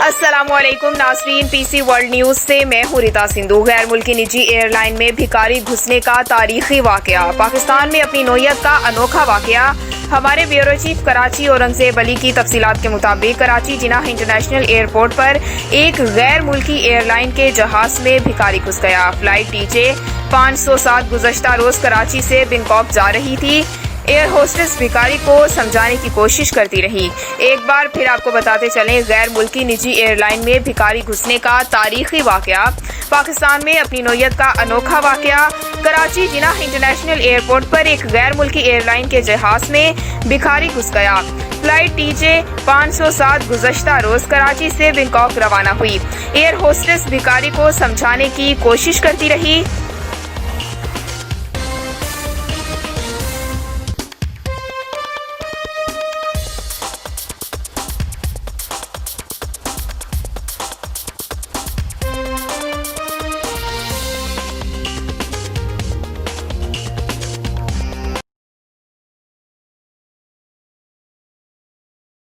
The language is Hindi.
अस्सलामुअलैकुम नाज़रीन, पीसी वर्ल्ड न्यूज से मैं हूं रिता सिंधु। गैर मुल्की निजी एयरलाइन में भिखारी घुसने का तारीखी वाकया, पाकिस्तान में अपनी नौयत का अनोखा वाकया। हमारे ब्यूरो चीफ कराची औरंगजेब अली की तफसीलात के मुताबिक कराची जिनाह इंटरनेशनल एयरपोर्ट पर एक गैर मुल्की एयरलाइन के जहाज में भिखारी घुस गया। फ्लाइट TJ 507 गुज़श्ता रोज कराची से बैंकॉक जा रही थी। एयर होस्टेस भिखारी को समझाने की कोशिश करती रही। एक बार फिर आपको बताते चलें, गैर मुल्की निजी एयरलाइन में भिखारी घुसने का तारीखी वाकया, पाकिस्तान में अपनी नौयत का अनोखा वाकया। कराची जिनाह इंटरनेशनल एयरपोर्ट पर एक गैर मुल्की एयरलाइन के जहाज में भिखारी घुस गया। फ्लाइट TJ 507 गुज़श्ता रोज कराची से बैंकॉक रवाना हुई। एयर होस्टेस भिखारी को समझाने की कोशिश करती रही।